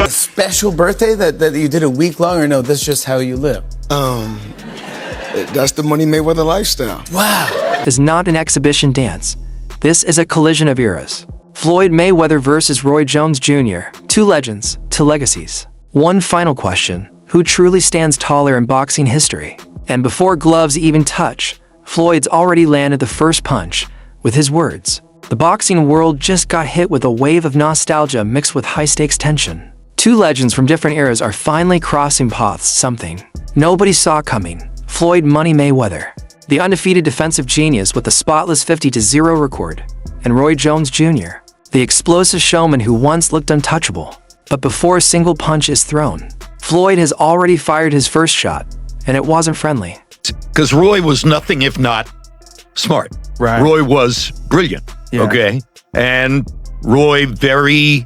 A special birthday that you did a week long, or no, that's just how you live? That's the Money Mayweather lifestyle. Wow. Is not an exhibition dance. This is a collision of eras. Floyd Mayweather versus Roy Jones Jr. Two legends, two legacies. One final question. Who truly stands taller in boxing history? And before gloves even touch, Floyd's already landed the first punch with his words. The boxing world just got hit with a wave of nostalgia mixed with high-stakes tension. Two legends from different eras are finally crossing paths, something nobody saw coming. Floyd Money Mayweather, the undefeated defensive genius with a spotless 50-0 record, and Roy Jones Jr., the explosive showman who once looked untouchable. But before a single punch is thrown, Floyd has already fired his first shot, and it wasn't friendly. Because Roy was nothing if not smart. Right. Roy was brilliant, okay? And Roy very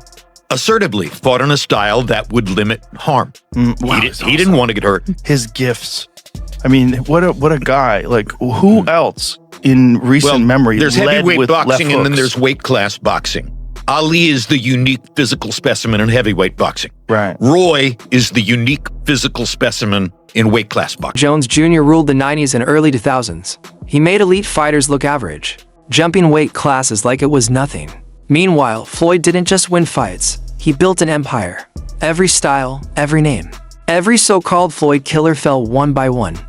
assertively fought in a style that would limit harm. Wow, he didn't want to get hurt. His gifts. I mean, what a guy. Like, who else in recent memory there's led heavyweight with boxing left and then hooks? there's weight class boxing. Ali is the unique physical specimen in heavyweight boxing. Right. Roy is the unique physical specimen in weight class boxing. Jones Jr. ruled the 90s and early 2000s. He made elite fighters look average, jumping weight classes like it was nothing. Meanwhile, Floyd didn't just win fights, he built an empire. Every style, every name. Every so-called Floyd killer fell one by one.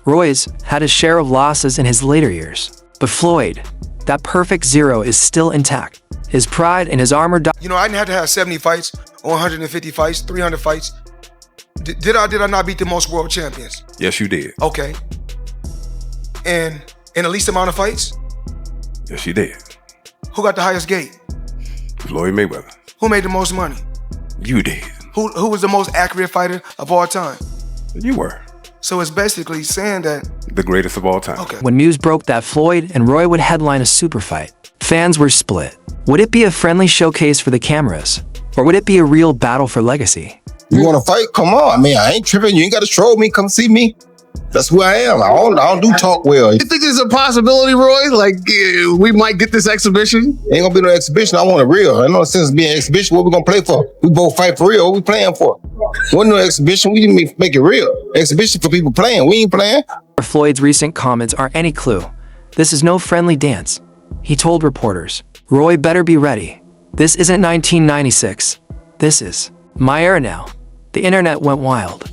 Roy's had his share of losses in his later years. But Floyd, that perfect zero is still intact. His pride and his armor. You know, I didn't have to have 70 fights, or 150 fights, 300 fights. Did I not beat the most world champions? Yes, you did. Okay. And in the least amount of fights? Yes, you did. Who got the highest gate? Floyd Mayweather. Who made the most money? You did. Who was the most accurate fighter of all time? You were. So it's basically saying that... The greatest of all time. Okay. When news broke that Floyd and Roy would headline a super fight, fans were split. Would it be a friendly showcase for the cameras? Or would it be a real battle for legacy? You want to fight? Come on. I mean, I ain't tripping. You ain't got to troll me. Come see me. That's who I am. I don't do talk well. You think there's a possibility, Roy? Like, we might get this exhibition? Ain't gonna be no exhibition. I want a real. Ain't no sense being an exhibition. What we gonna play for? We both fight for real. What we playing for? Wasn't no exhibition. We didn't make it real. Exhibition for people playing. We ain't playing. Floyd's recent comments aren't any clue. This is no friendly dance. He told reporters, Roy better be ready. This isn't 1996. This is my era now. The internet went wild.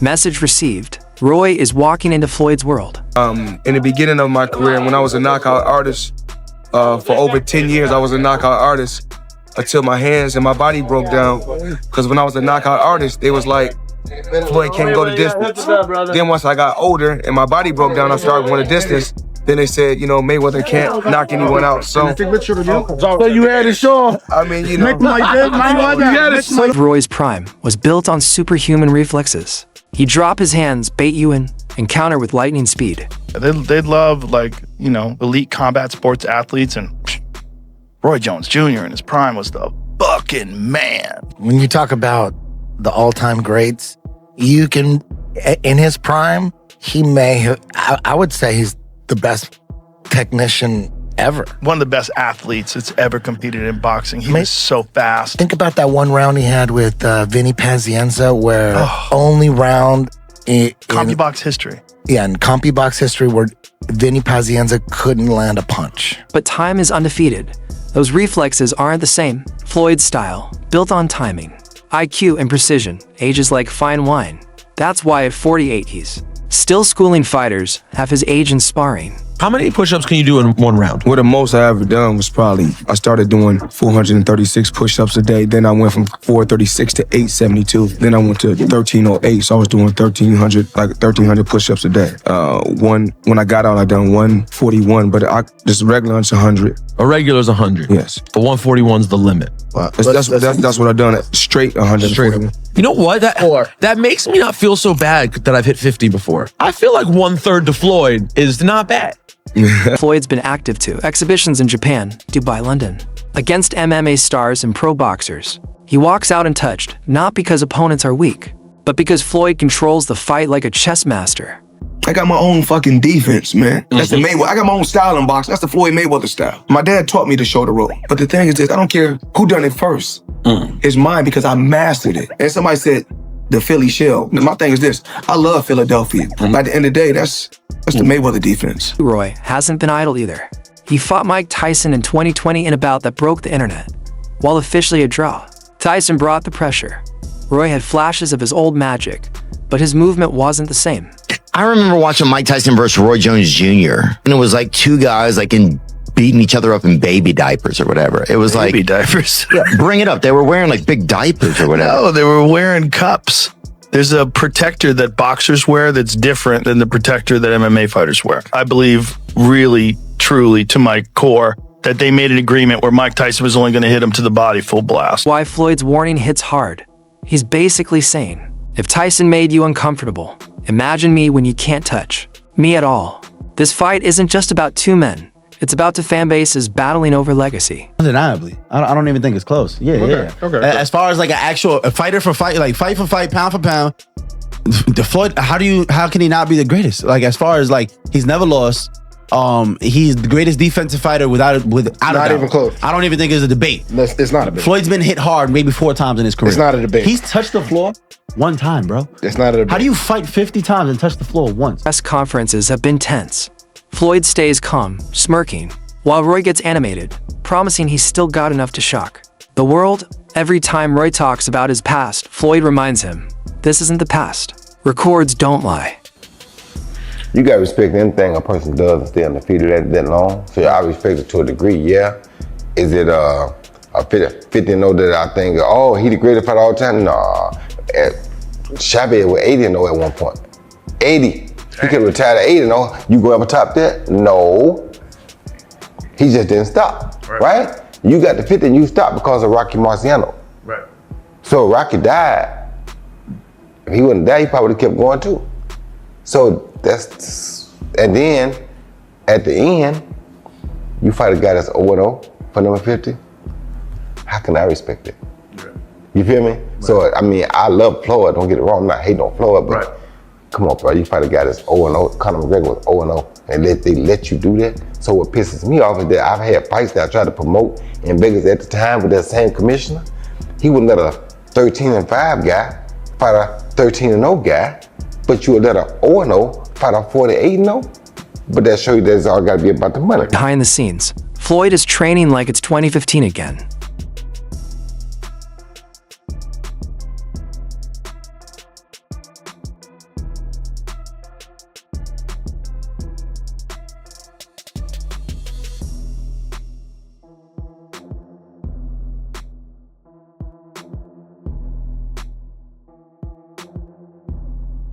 Message received. Roy is walking into Floyd's world. In the beginning of my career, when I was a knockout artist, for over 10 years, I was a knockout artist until my hands and my body broke down. Because when I was a knockout artist, they was like, Floyd can't go the distance. Then once I got older and my body broke down, I started going the distance. Then they said, you know, Mayweather can't knock anyone out. So you had it, sure. I mean, you know. Roy's prime was built on superhuman reflexes. He'd drop his hands, bait you in, and counter with lightning speed. They'd love, like, you know, elite combat sports athletes, and Roy Jones Jr. in his prime was the fucking man. When you talk about the all-time greats, you can, in his prime, he may have, I would say he's the best technician ever. One of the best athletes that's ever competed in boxing. He was so fast. Think about that one round he had with Vinny Pazienza, where only round in CompuBox history. Yeah, in CompuBox history where Vinny Pazienza couldn't land a punch. But time is undefeated. Those reflexes aren't the same. Floyd's style, built on timing, IQ and precision, ages like fine wine. That's why at 48 he's still schooling fighters, half his age in sparring. How many push-ups can you do in one round? Well, the most I ever done was probably, I started doing 436 push-ups a day. Then I went from 436 to 872. Then I went to 1308. So I was doing 1,300 push-ups a day. When I got out, I done 141, but just regular is 100. A regular is 100. Yes. But 141's the limit. That's what I done at straight 100. Straight. You know what? That makes me not feel so bad that I've hit 50 before. I feel like 1/3 to Floyd is not bad. Floyd's been active too. Exhibitions in Japan, Dubai, London. Against MMA stars and pro boxers. He walks out untouched, not because opponents are weak, but because Floyd controls the fight like a chess master. I got my own fucking defense, man. That's the Mayweather. I got my own style in boxing. That's the Floyd Mayweather style. My dad taught me to show the rope. But the thing is this, I don't care who done it first. It's mine because I mastered it. And somebody said, the Philly shell. My thing is this, I love Philadelphia. By the end of the day, that's the Mayweather defense. Roy hasn't been idle either. He fought Mike Tyson in 2020 in a bout that broke the internet. While officially a draw, Tyson brought the pressure. Roy had flashes of his old magic, but his movement wasn't the same. I remember watching Mike Tyson versus Roy Jones Jr. And it was like two guys like beating each other up in baby diapers or whatever. It was Baby like diapers. yeah, bring it up. They were wearing like big diapers or whatever. No, they were wearing cups. There's a protector that boxers wear that's different than the protector that MMA fighters wear. I believe really, truly, to my core, that they made an agreement where Mike Tyson was only going to hit him to the body full blast. Why Floyd's warning hits hard. He's basically saying, if Tyson made you uncomfortable, imagine me when you can't touch me at all. This fight isn't just about two men. It's about two fan bases battling over legacy. Undeniably. I don't even think it's close. Yeah. Okay. As far as like an actual fighter for fight, like fight for fight, pound for pound, the Floyd, how can he not be the greatest? Like as far as like he's never lost. He's the greatest defensive fighter without a doubt. even close. I don't even think it's a debate. It's not a debate. Floyd's been hit hard maybe 4 times in his career. It's not a debate. He's touched the floor 1 time, bro. It's not a debate. How do you fight 50 times and touch the floor once? Press conferences have been tense. Floyd stays calm, smirking, while Roy gets animated, promising he's still got enough to shock the world. Every time Roy talks about his past, Floyd reminds him, this isn't the past. Records don't lie. You gotta respect anything a person does and stay undefeated that long. So I respect it to a degree, yeah. Is it a 50-0 that I think, oh, he the greatest fighter all the time? Nah. Chavez was 80-0 at one point. 80. He could retire to 80-0. You go up top that? No. He just didn't stop, right? You got to 50 and you stopped because of Rocky Marciano. Right. So Rocky died. If he wouldn't die, he probably would have kept going too. So and then at the end, you fight a guy that's 0-0 for number 50. How can I respect it? You feel me? Right. So, I mean, I love Floyd, don't get it wrong, I'm not hating on Floyd, but come on, bro, you fight a guy that's 0-0, Conor McGregor was 0-0, and they let you do that? So what pisses me off is that I've had fights that I tried to promote in Vegas at the time with that same commissioner. He wouldn't let a 13-5 guy fight a 13-0 guy, but you would let a 0-0 fight a 48-0? But that show you that it's all gotta be about the money. Behind the scenes, Floyd is training like it's 2015 again.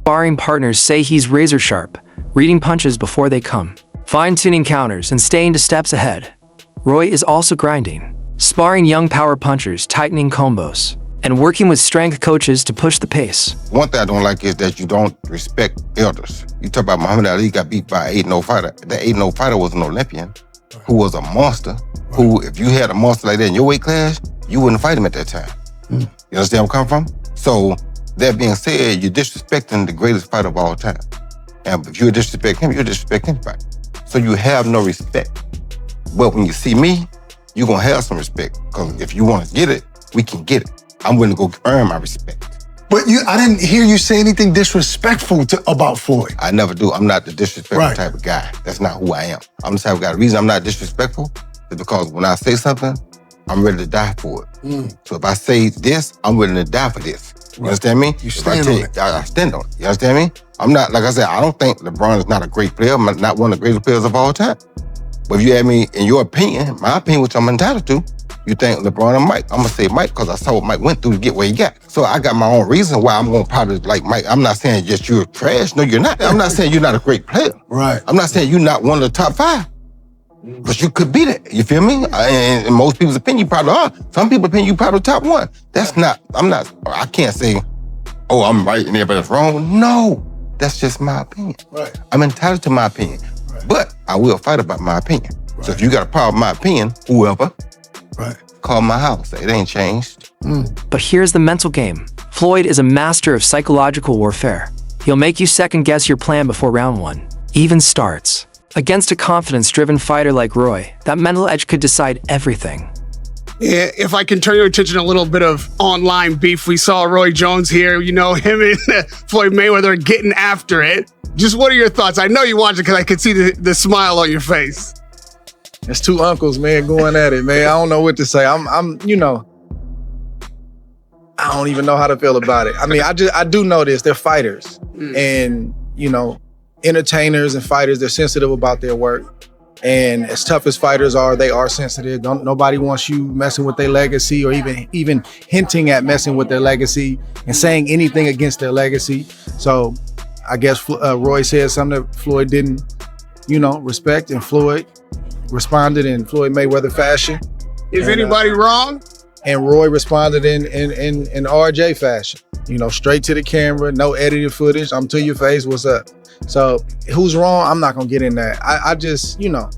Sparring partners say he's razor sharp, reading punches before they come, fine-tuning counters and staying 2 steps ahead. Roy is also grinding, sparring young power punchers, tightening combos, and working with strength coaches to push the pace. One thing I don't like is that you don't respect elders. You talk about Muhammad Ali got beat by an 8-0 fighter. That 8-0 fighter was an Olympian who was a monster, who if you had a monster like that in your weight class, you wouldn't fight him at that time. You understand where I'm coming from? So that being said, you're disrespecting the greatest fighter of all time. And if you disrespect him, you disrespect anybody. So you have no respect. But when you see me, you're gonna have some respect. Because if you wanna get it, we can get it. I'm willing to go earn my respect. But I didn't hear you say anything disrespectful about Floyd. I never do. I'm not the disrespectful type of guy. That's not who I am. I'm the type of guy. The reason I'm not disrespectful is because when I say something, I'm ready to die for it. So if I say this, I'm willing to die for this. You understand me? You stand on it. I stand on it. You understand me? I'm not, like I said, I don't think LeBron is not a great player. I'm not one of the greatest players of all time. But if you ask me, in your opinion, my opinion, which I'm entitled to, you think LeBron or Mike. I'm gonna say Mike because I saw what Mike went through to get where he got. So I got my own reason why I'm gonna probably like Mike. I'm not saying just you're trash. No, you're not. I'm not saying you're not a great player. Right. I'm not saying you're not one of the top 5. But you could be that, you feel me? And in most people's opinion, you probably are. Some people's opinion, you probably top 1. That's not, I can't say, oh, I'm right and everybody's wrong. No, that's just my opinion. Right. I'm entitled to my opinion. Right. But I will fight about my opinion. Right. So if you got a problem with my opinion, whoever, call my house. It ain't changed. But here's the mental game. Floyd is a master of psychological warfare. He'll make you second guess your plan before round one even starts. Against a confidence-driven fighter like Roy, that mental edge could decide everything. Yeah, if I can turn your attention to a little bit of online beef, we saw Roy Jones here, you know, him and Floyd Mayweather getting after it. Just what are your thoughts? I know you watched it because I could see the smile on your face. It's two uncles, man, going at it, man. I don't know what to say. I'm, you know, I don't even know how to feel about it. I mean, I do know this. They're fighters. And, you know, entertainers and fighters, they're sensitive about their work. And as tough as fighters are, they are sensitive. Nobody wants you messing with their legacy or even hinting at messing with their legacy and saying anything against their legacy. So I guess Roy said something that Floyd didn't, you know, respect, and Floyd responded in Floyd Mayweather fashion. Is anybody wrong? And Roy responded in RJ fashion. You know, straight to the camera, no edited footage. I'm to your face, what's up? So who's wrong? I'm not gonna get in that. I just, you know,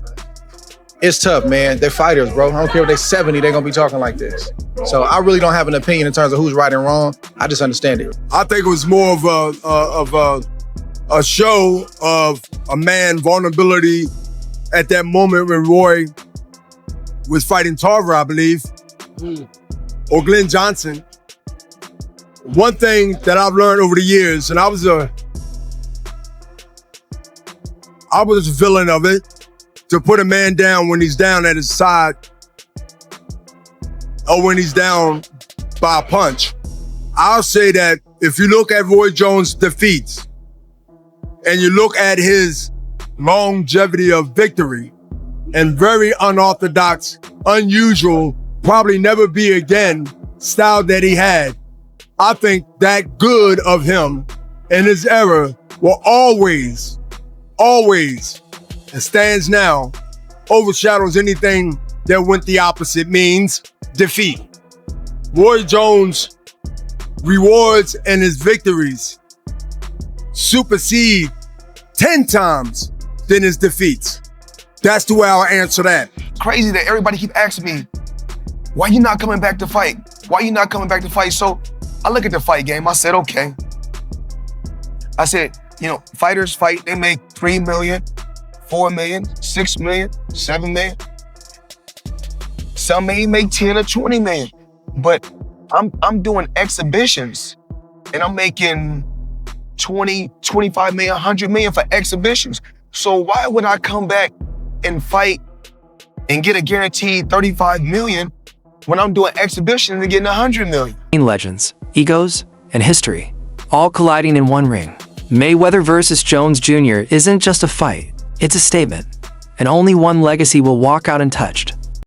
it's tough, man. They're fighters, bro. I don't care if they're 70, they're gonna be talking like this. So I really don't have an opinion in terms of who's right and wrong. I just understand it. I think it was more of a show of a man vulnerability at that moment when Roy was fighting Tarver, I believe, or Glenn Johnson. One thing that I've learned over the years, and I was a villain of it, to put a man down when he's down at his side or when he's down by a punch. I'll say that if you look at Roy Jones' defeats and you look at his longevity of victory and very unorthodox, unusual, probably never be again style that he had, I think that good of him in his era will always, and stands now, overshadows anything that went the opposite, means defeat. Roy Jones' rewards and his victories supersede 10 times than his defeats. That's the way I'll answer that. Crazy that everybody keep asking me, why you not coming back to fight? Why you not coming back to fight? So I look at the fight game, I said, okay. I said, you know, fighters fight, they make 3 million, 4 million, 6 million, 7 million. Some may make 10 or 20 million, but I'm doing exhibitions and I'm making 20, 25 million, 100 million for exhibitions. So why would I come back and fight and get a guaranteed 35 million when I'm doing exhibitions and getting 100 million? Legends, egos, and history, all colliding in one ring. Mayweather versus Jones Jr. isn't just a fight, it's a statement. And only one legacy will walk out untouched.